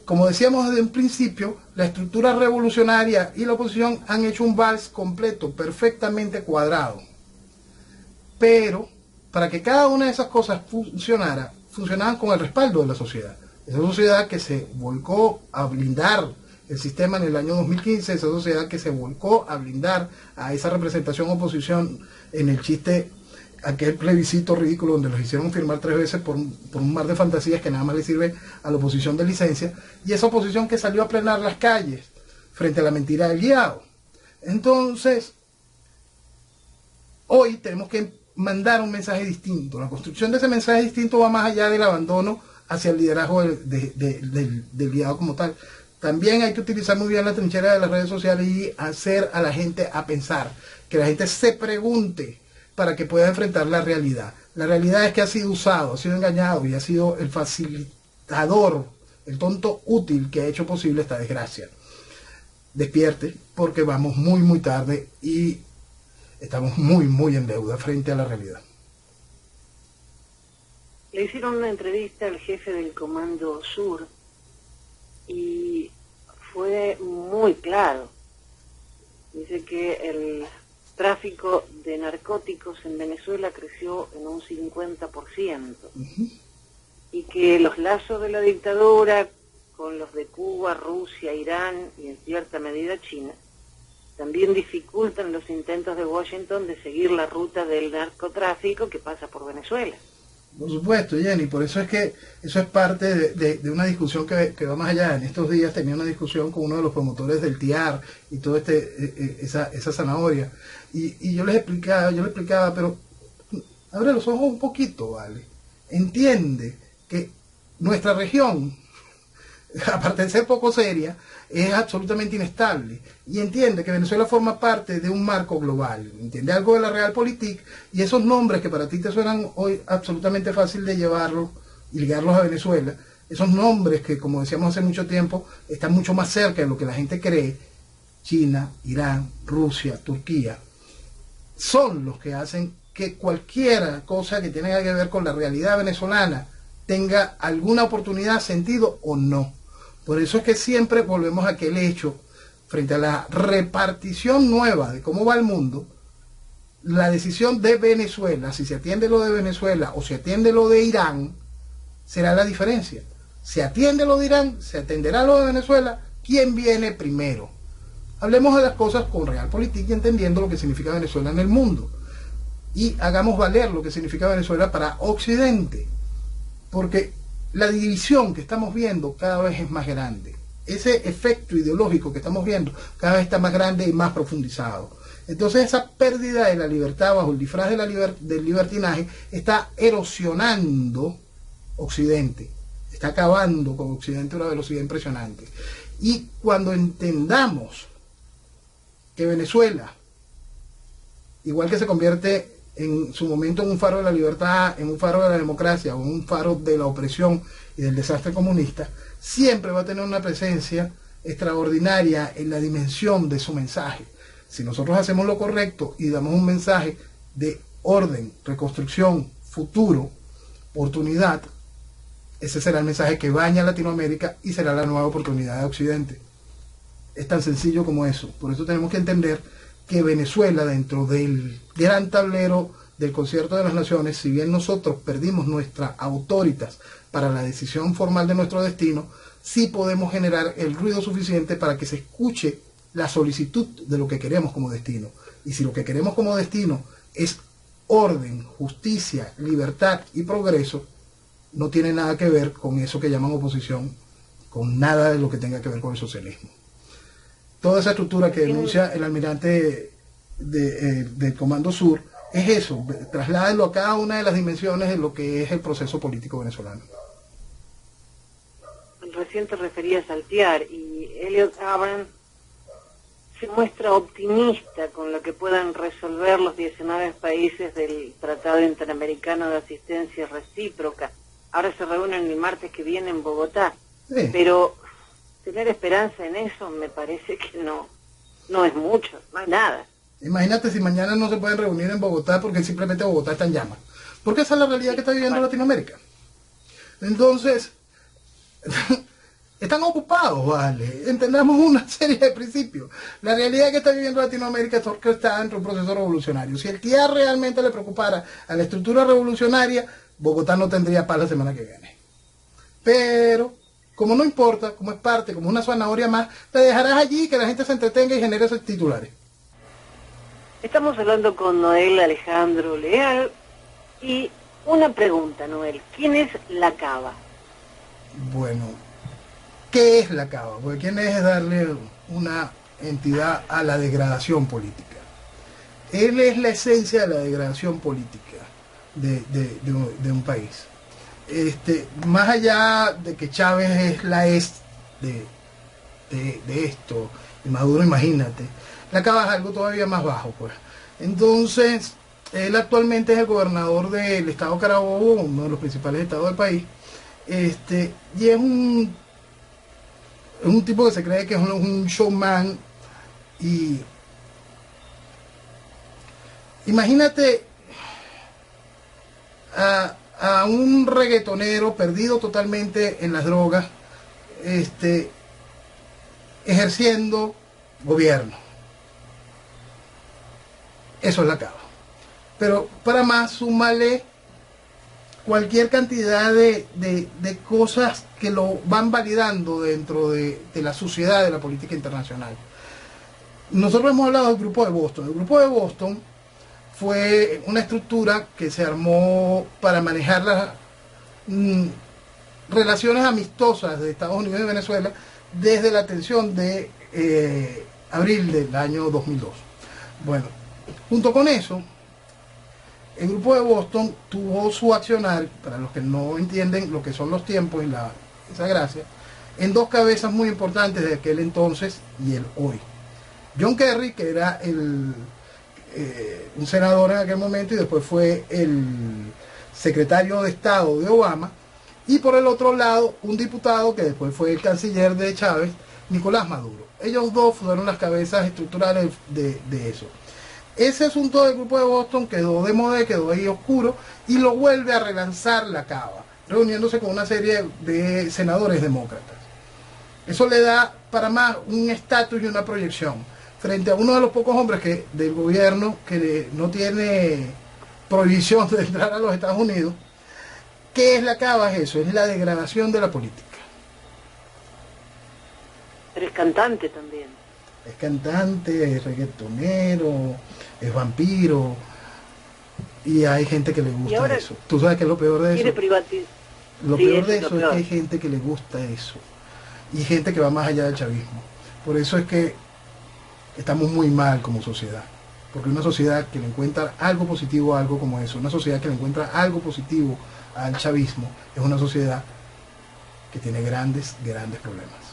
Como decíamos desde un principio, la estructura revolucionaria y la oposición han hecho un vals completo, perfectamente cuadrado. Pero, para que cada una de esas cosas funcionaban con el respaldo de la sociedad. Esa sociedad que se volcó a blindar el sistema en el año 2015, esa sociedad que se volcó a blindar a esa representación oposición en el chiste, aquel plebiscito ridículo donde los hicieron firmar 3 veces por un mar de fantasías que nada más le sirve a la oposición de licencia, y esa oposición que salió a plenar las calles frente a la mentira del guiado. Entonces, hoy tenemos que mandar un mensaje distinto. La construcción de ese mensaje distinto va más allá del abandono hacia el liderazgo del guiado como tal. También hay que utilizar muy bien la trinchera de las redes sociales y hacer a la gente a pensar, que la gente se pregunte para que pueda enfrentar la realidad. La realidad es que ha sido usado, ha sido engañado y ha sido el facilitador, el tonto útil que ha hecho posible esta desgracia. Despierte, porque vamos muy muy tarde y estamos muy muy en deuda frente a la realidad. Le hicieron una entrevista al jefe del Comando Sur y fue muy claro. Dice que el tráfico de narcóticos en Venezuela creció en un 50%. Y que los lazos de la dictadura con los de Cuba, Rusia, Irán y en cierta medida China también dificultan los intentos de Washington de seguir la ruta del narcotráfico que pasa por Venezuela. Por supuesto, Jenny, por eso es que eso es parte de una discusión que va más allá. En estos días tenía una discusión con uno de los promotores del TIAR y toda esa zanahoria. Y yo le explicaba, pero abre los ojos un poquito, ¿vale? Entiende que nuestra región, aparte de ser poco seria, es absolutamente inestable, y entiende que Venezuela forma parte de un marco global, entiende algo de la realpolitik, y esos nombres que para ti te suenan hoy absolutamente fácil de llevarlos y ligarlos a Venezuela, esos nombres que, como decíamos hace mucho tiempo, están mucho más cerca de lo que la gente cree: China, Irán, Rusia, Turquía, son los que hacen que cualquier cosa que tenga que ver con la realidad venezolana tenga alguna oportunidad, sentido o no. Por eso es que siempre volvemos a aquel hecho, frente a la repartición nueva de cómo va el mundo, la decisión de Venezuela, si se atiende lo de Venezuela o se atiende lo de Irán, será la diferencia. Se atiende lo de Irán, se atenderá lo de Venezuela, ¿quién viene primero? Hablemos de las cosas con realpolitik y entendiendo lo que significa Venezuela en el mundo. Y hagamos valer lo que significa Venezuela para Occidente. Porque la división que estamos viendo cada vez es más grande. Ese efecto ideológico que estamos viendo cada vez está más grande y más profundizado. Entonces esa pérdida de la libertad bajo el disfraz de del libertinaje está erosionando Occidente. Está acabando con Occidente a una velocidad impresionante. Y cuando entendamos que Venezuela, igual que se convierte en su momento en un faro de la libertad, en un faro de la democracia o en un faro de la opresión y del desastre comunista, siempre va a tener una presencia extraordinaria en la dimensión de su mensaje. Si nosotros hacemos lo correcto y damos un mensaje de orden, reconstrucción, futuro, oportunidad, ese será el mensaje que baña a Latinoamérica y será la nueva oportunidad de Occidente. Es tan sencillo como eso. Por eso tenemos que entender que Venezuela, dentro del gran tablero del concierto de las naciones, si bien nosotros perdimos nuestra autoritas para la decisión formal de nuestro destino, sí podemos generar el ruido suficiente para que se escuche la solicitud de lo que queremos como destino. Y si lo que queremos como destino es orden, justicia, libertad y progreso, no tiene nada que ver con eso que llaman oposición, con nada de lo que tenga que ver con el socialismo. Toda esa estructura que denuncia el almirante del Comando Sur es eso, trasládenlo a cada una de las dimensiones de lo que es el proceso político venezolano. Recién te referías al TIAR y Elliot Abrams se muestra optimista con lo que puedan resolver los 19 países del Tratado Interamericano de Asistencia Recíproca. Ahora se reúnen el martes que viene en Bogotá, sí. Pero tener esperanza en eso me parece que no es mucho, no hay nada. Imagínate si mañana no se pueden reunir en Bogotá porque simplemente Bogotá está en llamas. Porque esa es la realidad que está viviendo Latinoamérica. Entonces, están ocupados, ¿vale? Entendamos una serie de principios. La realidad que está viviendo Latinoamérica es que está dentro de un proceso revolucionario. Si el TIAR realmente le preocupara a la estructura revolucionaria, Bogotá no tendría paz la semana que viene. Pero como no importa, como es parte, como una zanahoria más, te dejarás allí que la gente se entretenga y genere esos titulares. Estamos hablando con Noel Alejandro Leal y una pregunta, Noel, ¿quién es la Cava? Bueno, ¿qué es la Cava? Porque ¿quién es darle una entidad a la degradación política? Él es la esencia de la degradación política de un país. Más allá de que Chávez es la de esto, y Maduro, imagínate, la Cava es algo todavía más bajo, pues. Entonces, él actualmente es el gobernador del estado Carabobo, uno de los principales estados del país, y es un tipo que se cree que es un showman, y imagínate a un reggaetonero perdido totalmente en las drogas, ejerciendo gobierno. Eso es la Cava. Pero para más, súmale cualquier cantidad de cosas que lo van validando dentro de la sociedad de la política internacional. Nosotros hemos hablado del Grupo de Boston. El Grupo de Boston fue una estructura que se armó para manejar las relaciones amistosas de Estados Unidos y Venezuela desde la tensión de abril del año 2002. Bueno, junto con eso, el Grupo de Boston tuvo su accionar, para los que no entienden lo que son los tiempos y esa gracia, en dos cabezas muy importantes de aquel entonces y el hoy. John Kerry, que era un senador en aquel momento y después fue el secretario de Estado de Obama, y por el otro lado un diputado que después fue el canciller de Chávez, Nicolás Maduro. Ellos dos fueron las cabezas estructurales de eso. Ese asunto del grupo de Boston quedó de moda, quedó ahí oscuro, y lo vuelve a relanzar la Cava, reuniéndose con una serie de senadores demócratas. Eso le da para más un estatus y una proyección frente a uno de los pocos hombres del gobierno que no tiene prohibición de entrar a los Estados Unidos. ¿Qué es la Cava? Es eso, es la degradación de la política. Pero es cantante también. Es cantante, es reggaetonero, es vampiro, y hay gente que le gusta eso. ¿Tú sabes qué es lo peor de eso? Lo peor de eso es que hay gente que le gusta eso, y gente que va más allá del chavismo. Por eso es que estamos muy mal como sociedad, porque una sociedad que le encuentra algo positivo a algo como eso, una sociedad que le encuentra algo positivo al chavismo, es una sociedad que tiene grandes problemas.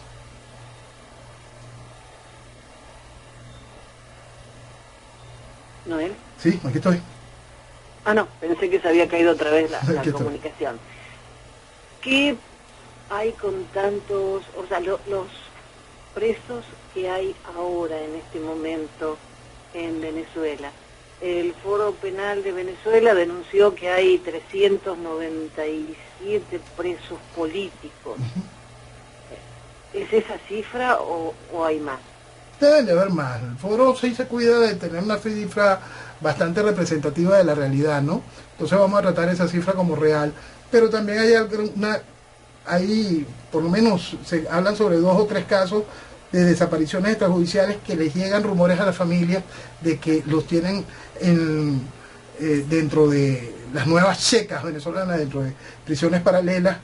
¿Noel? Sí, aquí estoy. Ah, no, pensé que se había caído otra vez la comunicación. ¿Qué hay con tantos, o sea, los presos que hay ahora en este momento en Venezuela? El Foro Penal de Venezuela denunció que hay 397 presos políticos. ¿Es esa cifra o hay más? Deben de haber más. El foro sí se cuida de tener una cifra bastante representativa de la realidad, ¿no? Entonces vamos a tratar esa cifra como real. Pero también hay por lo menos se hablan sobre 2 o 3 casos de desapariciones extrajudiciales que les llegan rumores a las familias de que los tienen dentro de las nuevas checas venezolanas, dentro de prisiones paralelas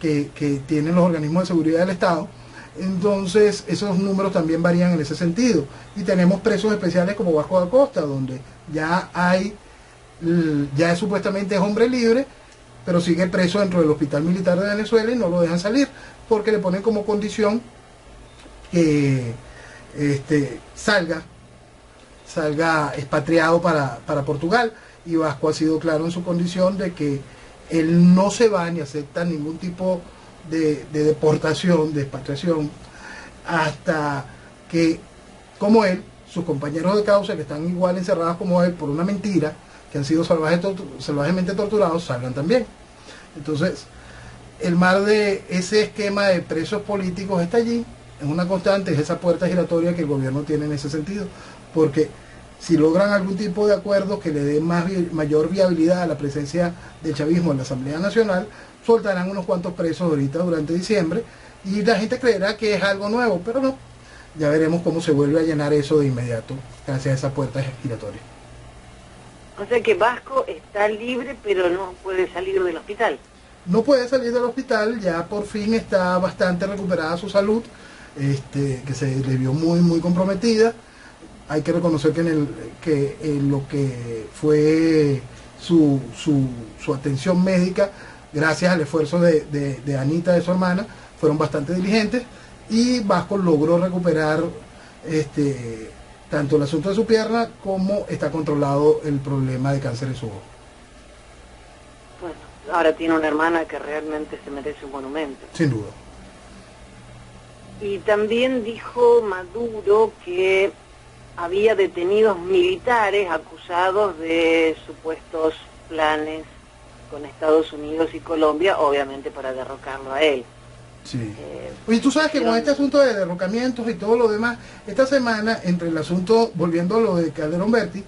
que tienen los organismos de seguridad del Estado. Entonces esos números también varían en ese sentido, y tenemos presos especiales como Vasco da Costa, donde ya supuestamente es hombre libre, pero sigue preso dentro del Hospital Militar de Venezuela y no lo dejan salir porque le ponen como condición que salga expatriado para Portugal, y Vasco ha sido claro en su condición de que él no se va ni acepta ningún tipo de deportación, de expatriación, hasta que, como él, sus compañeros de causa que están igual encerrados como él por una mentira, que han sido salvajemente torturados, salgan también. Entonces, el mar de ese esquema de presos políticos está allí, es una constante, es esa puerta giratoria que el gobierno tiene en ese sentido, porque si logran algún tipo de acuerdo que le dé mayor viabilidad a la presencia del chavismo en la Asamblea Nacional, soltarán unos cuantos presos ahorita durante diciembre, y la gente creerá que es algo nuevo, pero no. Ya veremos cómo se vuelve a llenar eso de inmediato, gracias a esa puerta giratoria. O sea que Vasco está libre, pero no puede salir del hospital. No puede salir del hospital, ya por fin está bastante recuperada su salud, que se le vio muy comprometida. Hay que reconocer que en lo que fue su atención médica, gracias al esfuerzo de Anita, de su hermana, fueron bastante diligentes, y Vasco logró recuperar tanto el asunto de su pierna como está controlado el problema de cáncer en su ojo. Bueno, ahora tiene una hermana que realmente se merece un monumento. Sin duda. Y también dijo Maduro que había detenidos militares acusados de supuestos planes con Estados Unidos y Colombia, obviamente para derrocarlo a él. Sí. Oye, tú sabes que con este asunto de derrocamientos y todo lo demás, esta semana, entre el asunto, volviendo a lo de Calderón Berti,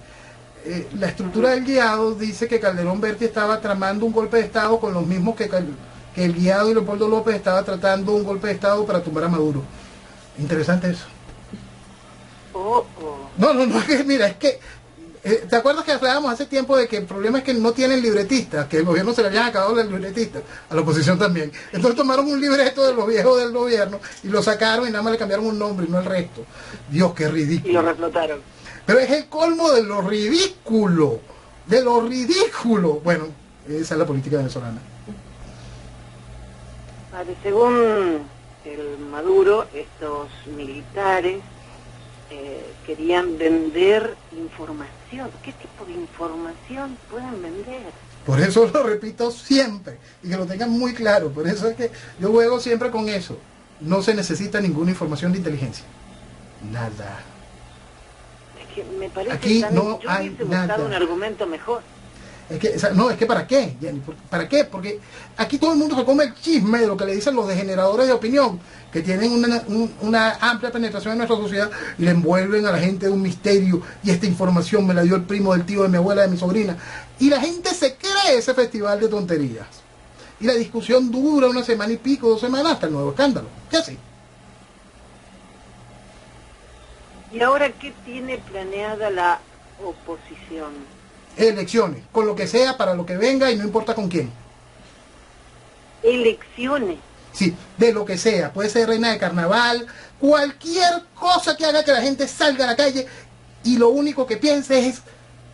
la estructura del guiado dice que Calderón Berti estaba tramando un golpe de Estado con los mismos que el guiado y Leopoldo López estaba tratando un golpe de Estado para tumbar a Maduro. Interesante eso. No, mira, es que ¿te acuerdas que hablábamos hace tiempo de que el problema es que no tienen libretistas, que el gobierno se le habían acabado los libretistas, a la oposición también? Entonces tomaron un libreto de los viejos del gobierno y lo sacaron y nada más le cambiaron un nombre y no el resto. Dios, qué ridículo. Y lo reflotaron. Pero es el colmo de lo ridículo, Bueno, esa es la política venezolana. Vale, según el Maduro, estos militares querían vender información. ¿Qué tipo de información pueden vender? Por eso lo repito siempre, y que lo tengan muy claro. Por eso es que yo juego siempre con eso. No se necesita ninguna información de inteligencia. Nada. Es que me parece Aquí tan... no Yo hay hubiese buscado nada. un argumento mejor. Es que, no, es que ¿para qué, Jenny? ¿Para qué? Porque aquí todo el mundo se come el chisme de lo que le dicen los degeneradores de opinión, que tienen una amplia penetración en nuestra sociedad y le envuelven a la gente de un misterio. Y esta información me la dio el primo del tío de mi abuela, de mi sobrina. Y la gente se cree ese festival de tonterías. Y la discusión dura una semana y pico, 2 semanas, hasta el nuevo escándalo. ¿Qué así? ¿Y ahora qué tiene planeada la oposición? Elecciones, con lo que sea, para lo que venga y no importa con quién. Elecciones. Sí, de lo que sea, puede ser reina de carnaval, cualquier cosa que haga que la gente salga a la calle y lo único que piense es,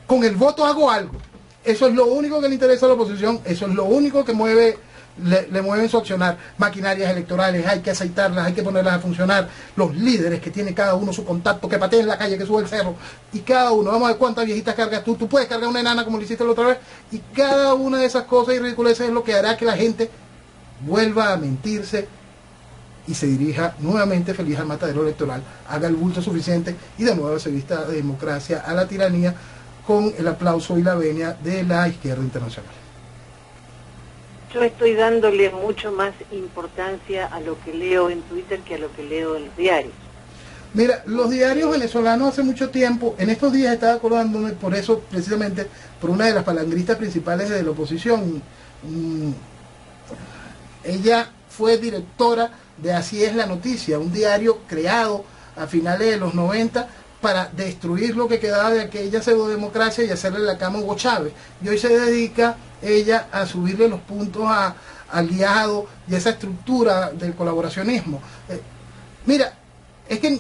con el voto hago algo. Eso es lo único que le interesa a la oposición, eso es lo único que mueve, le mueven su accionar. Maquinarias electorales, hay que aceitarlas, hay que ponerlas a funcionar. Los líderes que tiene cada uno su contacto, que patea en la calle, que sube el cerro. Y cada uno, vamos a ver cuántas viejitas cargas tú. Tú puedes cargar una enana como lo hiciste la otra vez. Y cada una de esas cosas y ridiculeces es lo que hará que la gente vuelva a mentirse y se dirija nuevamente feliz al matadero electoral, haga el bulto suficiente y de nuevo se vista de democracia a la tiranía con el aplauso y la venia de la izquierda internacional. Yo estoy dándole mucho más importancia a lo que leo en Twitter que a lo que leo en los diarios. Mira, los diarios venezolanos hace mucho tiempo, en estos días estaba acordándome, por eso precisamente, por una de las palangristas principales de la oposición, ella fue directora de Así es la Noticia, un diario creado a finales de los 90 para destruir lo que quedaba de aquella pseudodemocracia y hacerle la cama a Hugo Chávez. Y hoy se dedica ella a subirle los puntos al guiado y esa estructura del colaboracionismo. Mira, es que,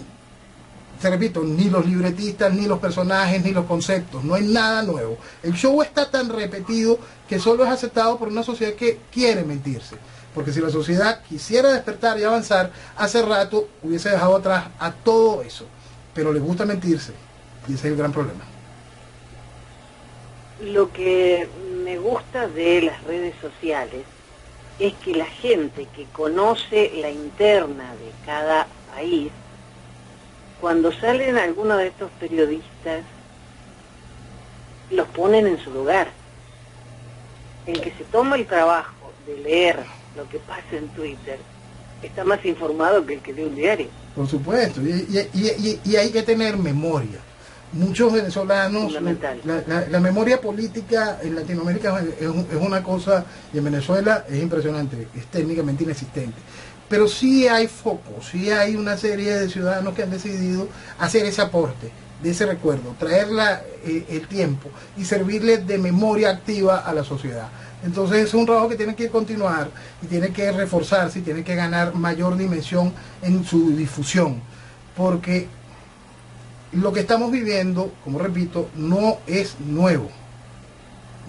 te repito, ni los libretistas, ni los personajes, ni los conceptos, no hay nada nuevo. El show está tan repetido que solo es aceptado por una sociedad que quiere mentirse. Porque si la sociedad quisiera despertar y avanzar, hace rato hubiese dejado atrás a todo eso. Pero le gusta mentirse, y ese es el gran problema. Lo que me gusta de las redes sociales es que la gente que conoce la interna de cada país, cuando salen algunos de estos periodistas, los ponen en su lugar. El que se toma el trabajo de leer lo que pasa en Twitter está más informado que el que lee un diario. Por supuesto, y hay que tener memoria. Muchos venezolanos, la memoria política en Latinoamérica es una cosa, y en Venezuela es impresionante, es técnicamente inexistente. Pero sí hay focos, sí hay una serie de ciudadanos que han decidido hacer ese aporte, de ese recuerdo, traerla el tiempo y servirle de memoria activa a la sociedad. Entonces es un trabajo que tiene que continuar y tiene que reforzarse y tiene que ganar mayor dimensión en su difusión, porque lo que estamos viviendo, como repito, no es nuevo,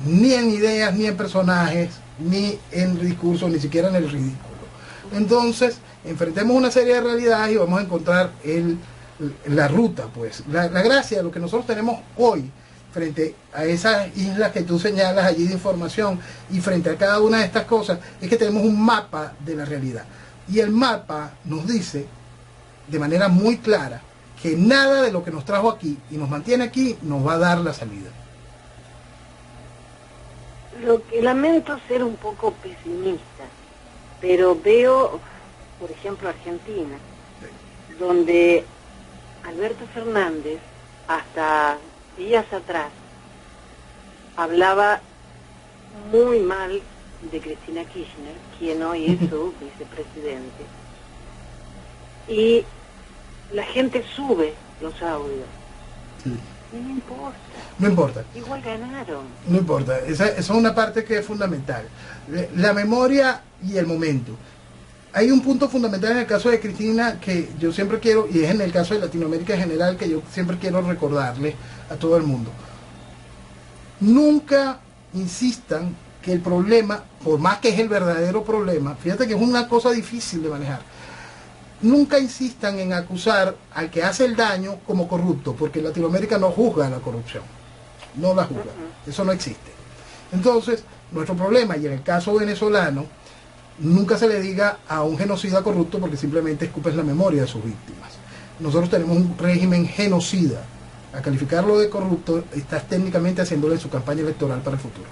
ni en ideas, ni en personajes, ni en discursos, ni siquiera en el ridículo. Entonces, enfrentemos una serie de realidades y vamos a encontrar la ruta, pues. La gracia de lo que nosotros tenemos hoy, frente a esas islas que tú señalas allí de información, y frente a cada una de estas cosas, es que tenemos un mapa de la realidad. Y el mapa nos dice, de manera muy clara, que nada de lo que nos trajo aquí y nos mantiene aquí nos va a dar la salida. Lo que lamento ser un poco pesimista, pero veo, por ejemplo, Argentina, donde Alberto Fernández, hasta días atrás, hablaba muy mal de Cristina Kirchner, quien hoy es su vicepresidente, y la gente sube los audios. Sí. Y no importa. No importa. Igual ganaron. No importa. Esa es una parte que es fundamental. La memoria y el momento. Hay un punto fundamental en el caso de Cristina que yo siempre quiero, y es en el caso de Latinoamérica en general, que yo siempre quiero recordarle a todo el mundo. Nunca insistan que el problema, por más que es el verdadero problema, fíjate que es una cosa difícil de manejar, nunca insistan en acusar al que hace el daño como corrupto, porque Latinoamérica no juzga la corrupción, no la juzga, eso no existe. Entonces, nuestro problema, y en el caso venezolano, nunca se le diga a un genocida corrupto porque simplemente escupes la memoria de sus víctimas. Nosotros tenemos un régimen genocida a calificarlo de corrupto, estás técnicamente haciéndole su campaña electoral para el futuro.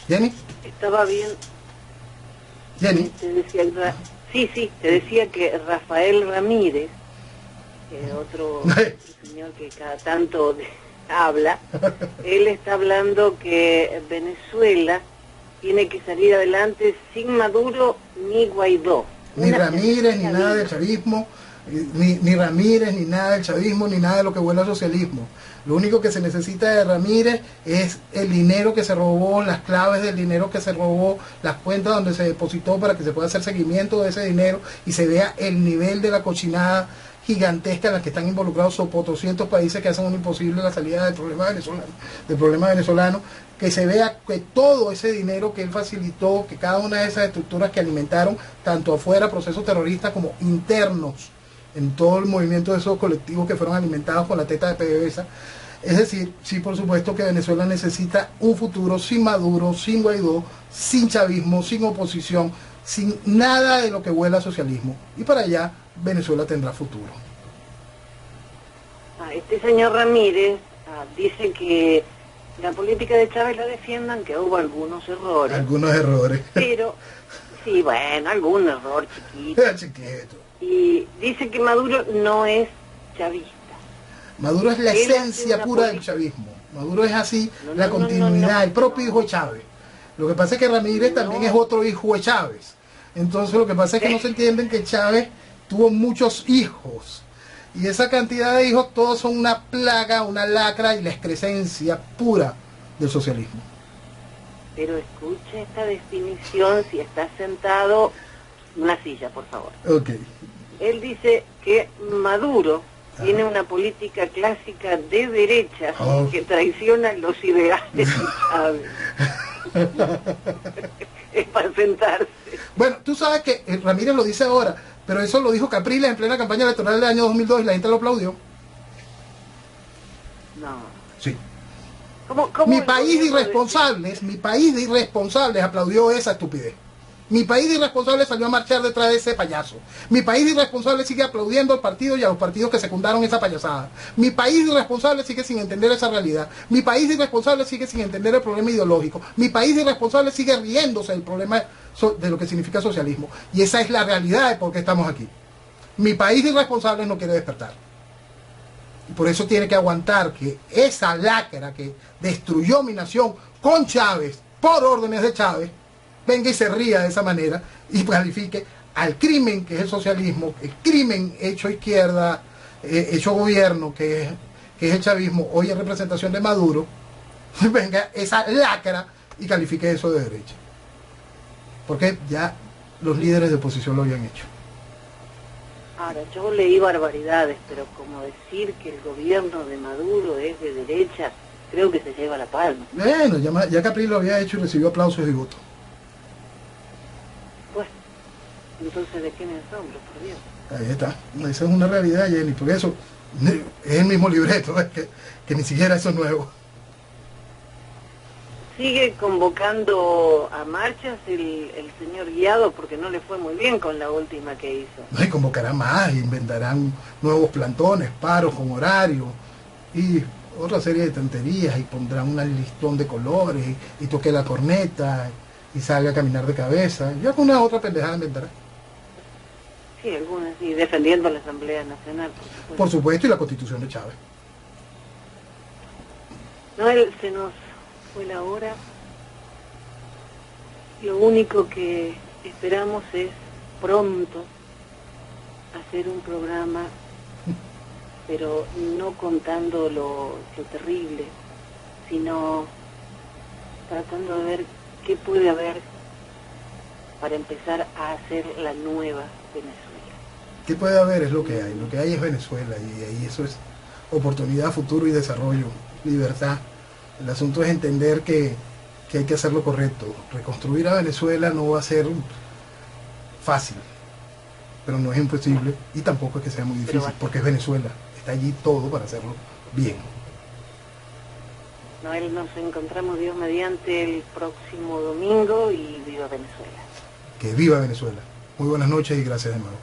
¿Jenny? Estaba bien. ¿Jenny? Te decía que Rafael Ramírez, otro señor que cada tanto habla, él está hablando que Venezuela tiene que salir adelante sin Maduro ni Guaidó. Ni Ramírez, ni nada del chavismo, ni Ramírez, ni nada del chavismo, ni nada de lo que huele al socialismo. Lo único que se necesita de Ramírez es el dinero que se robó, las claves del dinero que se robó, las cuentas donde se depositó para que se pueda hacer seguimiento de ese dinero y se vea el nivel de la cochinada gigantesca en la que están involucrados por 200 países que hacen un imposible la salida del problema venezolano, que se vea que todo ese dinero que él facilitó, que cada una de esas estructuras que alimentaron tanto afuera procesos terroristas como internos en todo el movimiento de esos colectivos que fueron alimentados con la teta de PDVSA. Es decir, sí, por supuesto que Venezuela necesita un futuro sin Maduro, sin Guaidó, sin chavismo, sin oposición, sin nada de lo que huela a socialismo. Y para allá Venezuela tendrá futuro. Este señor Ramírez dice que la política de Chávez la defiendan, que hubo algunos errores. Algunos errores. Pero, sí, bueno, algún error chiquito. Chiquito. Y dice que Maduro no es chavista. Maduro es la esencia pura del chavismo. Maduro es así, la continuidad, el propio hijo de Chávez. Lo que pasa es que Ramírez también es otro hijo de Chávez. Entonces lo que pasa es que no se entienden que Chávez tuvo muchos hijos. Y esa cantidad de hijos todos son una plaga, una lacra y la excrescencia pura del socialismo. Pero escuche esta definición si está sentado en una silla, por favor. Ok. Él dice que Maduro tiene una política clásica de derecha que traiciona los ideales de Chávez. Es para sentarse. Bueno, tú sabes que Ramírez lo dice ahora, pero eso lo dijo Capriles en plena campaña electoral del año 2002 y la gente lo aplaudió. No. Sí. ¿Cómo mi país de irresponsables aplaudió esa estupidez. Mi país de irresponsables salió a marchar detrás de ese payaso. Mi país de irresponsables sigue aplaudiendo al partido y a los partidos que secundaron esa payasada. Mi país de irresponsables sigue sin entender esa realidad. Mi país de irresponsables sigue sin entender el problema ideológico. Mi país de irresponsables sigue riéndose del problema de lo que significa socialismo. Y esa es la realidad de por qué estamos aquí. Mi país de irresponsables no quiere despertar. Y por eso tiene que aguantar que esa lacra que destruyó mi nación con Chávez, por órdenes de Chávez, venga y se ría de esa manera y califique al crimen que es el socialismo, el crimen hecho izquierda, hecho gobierno, que es el chavismo, hoy en representación de Maduro, venga esa lacra y califique eso de derecha. Porque ya los líderes de oposición lo habían hecho. Ahora, yo leí barbaridades, pero como decir que el gobierno de Maduro es de derecha, creo que se lleva la palma. Bueno, ya Capriles lo había hecho y recibió aplausos y votos. Pues, entonces, ¿de qué me asombro, por Dios? Ahí está. Esa es una realidad, Jenny, porque eso es el mismo libreto, es que ni siquiera eso es nuevo. Sigue convocando a marchas el señor Guiado porque no le fue muy bien con la última que hizo. No, y convocará más, inventarán nuevos plantones, paros con horario y otra serie de tonterías y pondrán un listón de colores y toque la corneta y salga a caminar de cabeza y alguna otra pendejada inventará. Sí, algunas, sí, defendiendo la Asamblea Nacional, por supuesto, y la Constitución de Chávez. No, se nos fue la hora. Lo único que esperamos es pronto hacer un programa, pero no contando lo terrible, sino tratando de ver qué puede haber para empezar a hacer la nueva Venezuela. ¿Qué puede haber? Es lo que hay es Venezuela y ahí eso es oportunidad, futuro y desarrollo, libertad. El asunto es entender que hay que hacer lo correcto. Reconstruir a Venezuela no va a ser fácil, pero no es imposible y tampoco es que sea muy difícil, porque es Venezuela. Está allí todo para hacerlo bien. Noel, nos encontramos Dios mediante el próximo domingo y viva Venezuela. Que viva Venezuela. Muy buenas noches y gracias de nuevo.